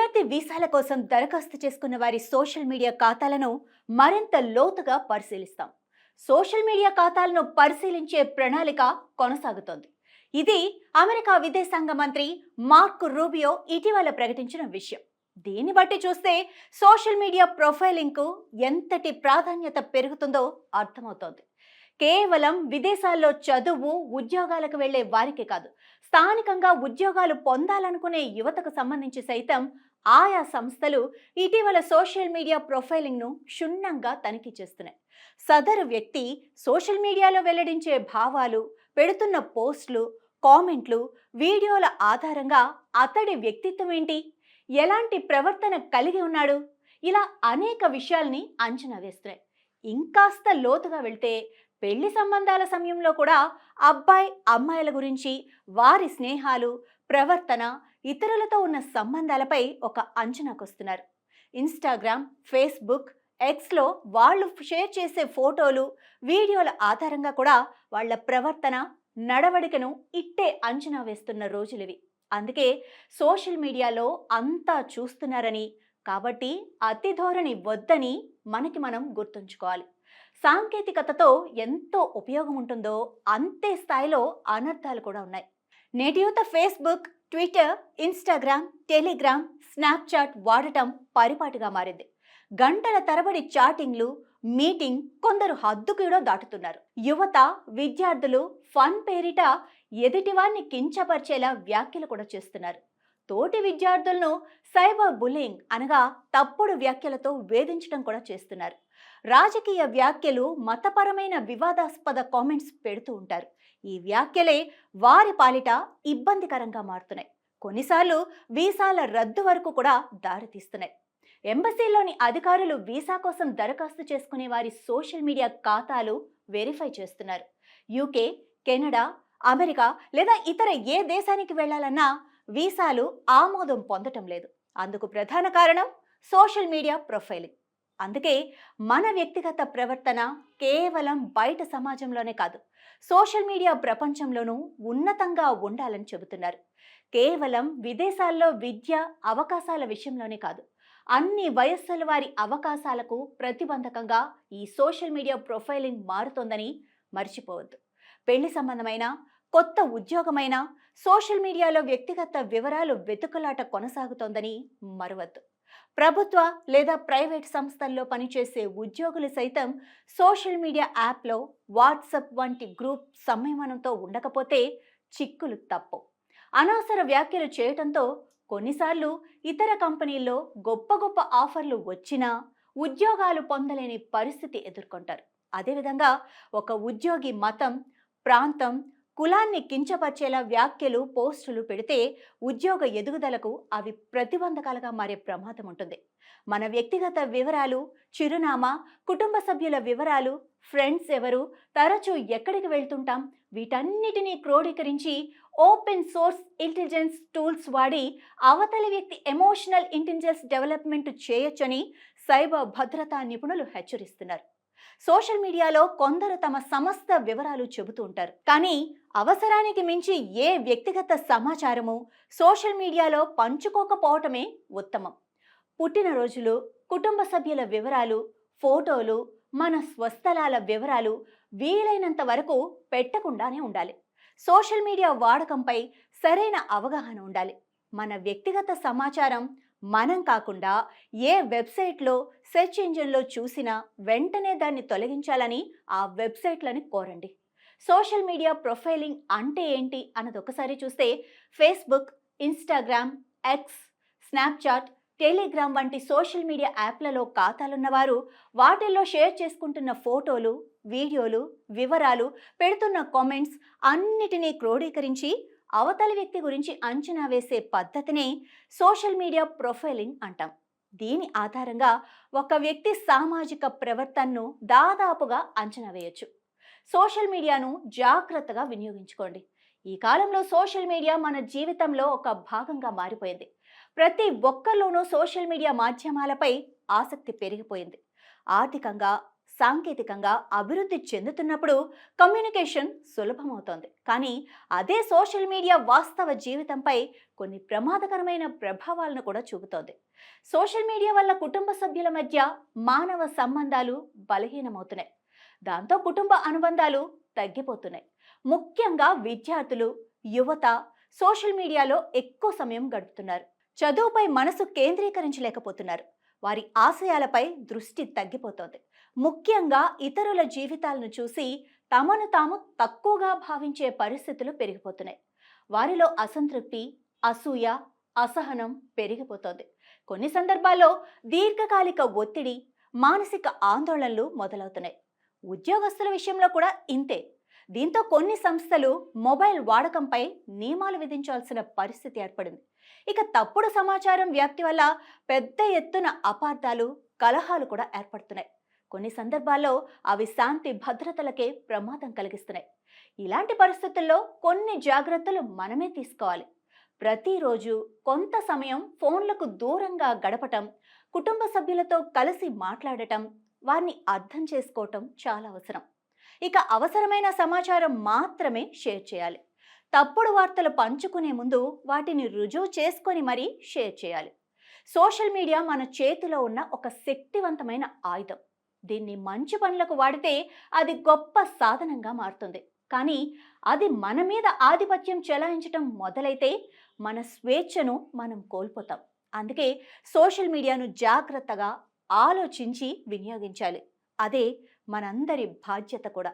విద్యార్థి వీసాల కోసం దరఖాస్తు చేసుకున్న వారి సోషల్ మీడియా ఖాతాలను మరింత లోతుగా పరిశీలిస్తాం. సోషల్ మీడియా ఖాతాలను పరిశీలించే ప్రణాళిక కొనసాగుతోంది. ఇది అమెరికా విదేశాంగ మంత్రి మార్క్ రూబియో ఇటీవల ప్రకటించిన విషయం. దీన్ని బట్టి చూస్తే సోషల్ మీడియా ప్రొఫైలింగ్కు ఎంతటి ప్రాధాన్యత పెరుగుతుందో అర్థమవుతోంది. కేవలం విదేశాల్లో చదువు ఉద్యోగాలకు వెళ్లే వారికి కాదు, స్థానికంగా ఉద్యోగాలు పొందాలనుకునే యువతకు సంబంధించి సైతం ఆయా సంస్థలు ఇటీవల సోషల్ మీడియా ప్రొఫైలింగ్ను క్షుణ్ణంగా తనిఖీ చేస్తున్నాయి. సదరు వ్యక్తి సోషల్ మీడియాలో వెల్లడించే భావాలు, పెడుతున్న పోస్టులు, కామెంట్లు, వీడియోల ఆధారంగా అతడి వ్యక్తిత్వం ఏంటి, ఎలాంటి ప్రవర్తన కలిగి ఉన్నాడు, ఇలా అనేక విషయాల్ని అంచనా వేస్తున్నాయి. ఇంకాస్త లోతుగా వెళ్తే పెళ్లి సంబంధాల సమయంలో కూడా అబ్బాయి అమ్మాయిల గురించి, వారి స్నేహాలు, ప్రవర్తన, ఇతరులతో ఉన్న సంబంధాలపై ఒక అంచనాకొస్తున్నారు. ఇన్స్టాగ్రామ్, ఫేస్బుక్, ఎక్స్లో వాళ్ళు షేర్ చేసే ఫోటోలు, వీడియోల ఆధారంగా కూడా వాళ్ళ ప్రవర్తన, నడవడికను ఇట్టే అంచనా వేస్తున్న రోజులివి. అందుకే సోషల్ మీడియాలో అంతా చూస్తున్నారని, కాబట్టి అతి ధోరణి వద్దని మనకి మనం గుర్తుంచుకోవాలి. సాంకేతికతతో ఎంతో ఉపయోగం ఉంటుందో అంతే స్థాయిలో అనర్థాలు కూడా ఉన్నాయి. నేటి యువత Facebook, Twitter, Instagram, Telegram, Snapchat వాడటం పరిపాటిగా మారింది. గంటల తరబడి చాటింగ్లు, మీటింగ్, కొందరు హద్దుకూడా దాటుతున్నారు. యువత, విద్యార్థులు ఫన్ పేరిట ఎదుటివారిని కించపరిచేలా వ్యాఖ్యలు కూడా చేస్తున్నారు. తోటి విద్యార్థులను సైబర్ బుల్లింగ్ అనగా తప్పుడు వ్యాఖ్యలతో వేధించడం కూడా చేస్తున్నారు. రాజకీయ వ్యాఖ్యలు, మతపరమైన వివాదాస్పద కామెంట్స్ పెడుతూ ఉంటారు. ఈ వ్యాఖ్యలే వారి పాలిట ఇబ్బందికరంగా మారుతున్నాయి. కొన్నిసార్లు వీసాల రద్దు వరకు కూడా దారితీస్తున్నాయి. ఎంబసీలోని అధికారులు వీసా కోసం దరఖాస్తు చేసుకునే వారి సోషల్ మీడియా ఖాతాలు వెరిఫై చేస్తున్నారు. యూకే, కెనడా, అమెరికా లేదా ఇతర ఏ దేశానికి వెళ్లాలన్నా వీసాలు ఆమోదం పొందటం లేదు. అందుకు ప్రధాన కారణం సోషల్ మీడియా ప్రొఫైలింగ్. అందుకే మన వ్యక్తిగత ప్రవర్తన కేవలం బయట సమాజంలోనే కాదు, సోషల్ మీడియా ప్రపంచంలోనూ ఉన్నతంగా ఉండాలని చెబుతున్నారు. కేవలం విదేశాల్లో విద్య అవకాశాల విషయంలోనే కాదు, అన్ని వయస్సుల వారి అవకాశాలకు ప్రతిబంధకంగా ఈ సోషల్ మీడియా ప్రొఫైలింగ్ మారుతోందని మర్చిపోవద్దు. పెళ్లి సంబంధమైన, కొత్త ఉద్యోగమైన సోషల్ మీడియాలో వ్యక్తిగత వివరాలు వెతుకులాట కొనసాగుతోందని మరవద్దు. ప్రభుత్వ లేదా ప్రైవేట్ సంస్థల్లో పనిచేసే ఉద్యోగులు సైతం సోషల్ మీడియా యాప్లో, వాట్సాప్ వంటి గ్రూప్ సంయమనంతో ఉండకపోతే చిక్కులు తప్పవు. అనవసర వ్యాఖ్యలు చేయటంతో కొన్నిసార్లు ఇతర కంపెనీల్లో గొప్ప గొప్ప ఆఫర్లు వచ్చినా ఉద్యోగాలు పొందలేని పరిస్థితి ఎదుర్కొంటారు. అదేవిధంగా ఒక ఉద్యోగి మతం, ప్రాంతం, కులాన్ని కించపరిచేలా వ్యాఖ్యలు, పోస్టులు పెడితే ఉద్యోగ ఎదుగుదలకు అవి ప్రతిబంధకాలుగా మారే ప్రమాదం ఉంటుంది. మన వ్యక్తిగత వివరాలు, చిరునామా, కుటుంబ సభ్యుల వివరాలు, ఫ్రెండ్స్ ఎవరు, తరచూ ఎక్కడికి వెళ్తుంటాం, వీటన్నిటినీ క్రోడీకరించి ఓపెన్ సోర్స్ ఇంటెలిజెన్స్ టూల్స్ వాడి అవతలి వ్యక్తి ఎమోషనల్ ఇంటెలిజెన్స్ డెవలప్మెంట్ చేయొచ్చని సైబర్ భద్రతా నిపుణులు హెచ్చరిస్తున్నారు. సోషల్ మీడియాలో కొందరు తమ సమస్త వివరాలు చెబుతూ ఉంటారు. కానీ అవసరానికి మించి ఏ వ్యక్తిగత సమాచారము సోషల్ మీడియాలో పంచుకోకపోవటమే ఉత్తమం. పుట్టినరోజులు, కుటుంబ సభ్యుల వివరాలు, ఫోటోలు, మన స్వస్థలాల వివరాలు వీలైనంత వరకు పెట్టకుండానే ఉండాలి. సోషల్ మీడియా వాడకంపై సరైన అవగాహన ఉండాలి. మన వ్యక్తిగత సమాచారం మనం కాకుండా ఏ వెబ్సైట్లో, సెర్చ్ ఇంజిన్లో చూసినా వెంటనే దాన్ని తొలగించాలని ఆ వెబ్సైట్లని కోరండి. సోషల్ మీడియా ప్రొఫైలింగ్ అంటే ఏంటి అన్నది ఒకసారి చూస్తే Facebook, Instagram, X, Snapchat, Telegram వంటి సోషల్ మీడియా యాప్లలో ఖాతాలున్నవారు వాటిల్లో షేర్ చేసుకుంటున్న ఫోటోలు, వీడియోలు, వివరాలు, పెడుతున్న కామెంట్స్ అన్నిటినీ క్రోడీకరించి అవతలి వ్యక్తి గురించి అంచనా వేసే పద్ధతినే సోషల్ మీడియా ప్రొఫైలింగ్ అంటాం. దీని ఆధారంగా ఒక వ్యక్తి సామాజిక ప్రవర్తనను దాదాపుగా అంచనా వేయొచ్చు. సోషల్ మీడియాను జాగ్రత్తగా వినియోగించుకోండి. ఈ కాలంలో సోషల్ మీడియా మన జీవితంలో ఒక భాగంగా మారిపోయింది. ప్రతి ఒక్కరిలోనూ సోషల్ మీడియా మాధ్యమాలపై ఆసక్తి పెరిగిపోయింది. ఆర్థికంగా, సాంకేతికంగా అభివృద్ధి చెందుతున్నప్పుడు కమ్యూనికేషన్ సులభమవుతోంది. కానీ అదే సోషల్ మీడియా వాస్తవ జీవితంపై కొన్ని ప్రమాదకరమైన ప్రభావాలను కూడా చూపుతోంది. సోషల్ మీడియా వల్ల కుటుంబ సభ్యుల మధ్య మానవ సంబంధాలు బలహీనమవుతున్నాయి. దాంతో కుటుంబ అనుబంధాలు తగ్గిపోతున్నాయి. ముఖ్యంగా విద్యార్థులు, యువత సోషల్ మీడియాలో ఎక్కువ సమయం గడుపుతున్నారు. చదువుపై మనసు కేంద్రీకరించలేకపోతున్నారు. వారి ఆశయాలపై దృష్టి తగ్గిపోతోంది. ముఖ్యంగా ఇతరుల జీవితాలను చూసి తమను తాము తక్కువగా భావించే పరిస్థితులు పెరిగిపోతున్నాయి. వారిలో అసంతృప్తి, అసూయ, అసహనం పెరిగిపోతోంది. కొన్ని సందర్భాల్లో దీర్ఘకాలిక ఒత్తిడి, మానసిక ఆందోళనలు మొదలవుతున్నాయి. ఉద్యోగస్తుల విషయంలో కూడా ఇంతే. దీంతో కొన్ని సంస్థలు మొబైల్ వాడకంపై నియమాలు విధించాల్సిన పరిస్థితి ఏర్పడింది. ఇక తప్పుడు సమాచారం వ్యాప్తి వల్ల పెద్ద ఎత్తున అపార్థాలు, కలహాలు కూడా ఏర్పడుతున్నాయి. కొన్ని సందర్భాల్లో అవి శాంతి భద్రతలకే ప్రమాదం కలిగిస్తున్నాయి. ఇలాంటి పరిస్థితుల్లో కొన్ని జాగ్రత్తలు మనమే తీసుకోవాలి. ప్రతిరోజు కొంత సమయం ఫోన్లకు దూరంగా గడపటం, కుటుంబ సభ్యులతో కలిసి మాట్లాడటం, వారిని అర్థం చేసుకోవటం చాలా అవసరం. ఇక అవసరమైన సమాచారం మాత్రమే షేర్ చేయాలి. తప్పుడు వార్తలు పంచుకునే ముందు వాటిని రుజువు చేసుకొని మరీ షేర్ చేయాలి. సోషల్ మీడియా మన చేతిలో ఉన్న ఒక శక్తివంతమైన ఆయుధం. దీన్ని మంచి పనులకు వాడితే అది గొప్ప సాధనంగా మారుతుంది. కానీ అది మన మీద ఆధిపత్యం చెలాయించటం మొదలైతే మన స్వేచ్ఛను మనం కోల్పోతాం. అందుకే సోషల్ మీడియాను జాగ్రత్తగా ఆలోచించి వినియోగించాలి. అదే మనందరి బాధ్యత కూడా.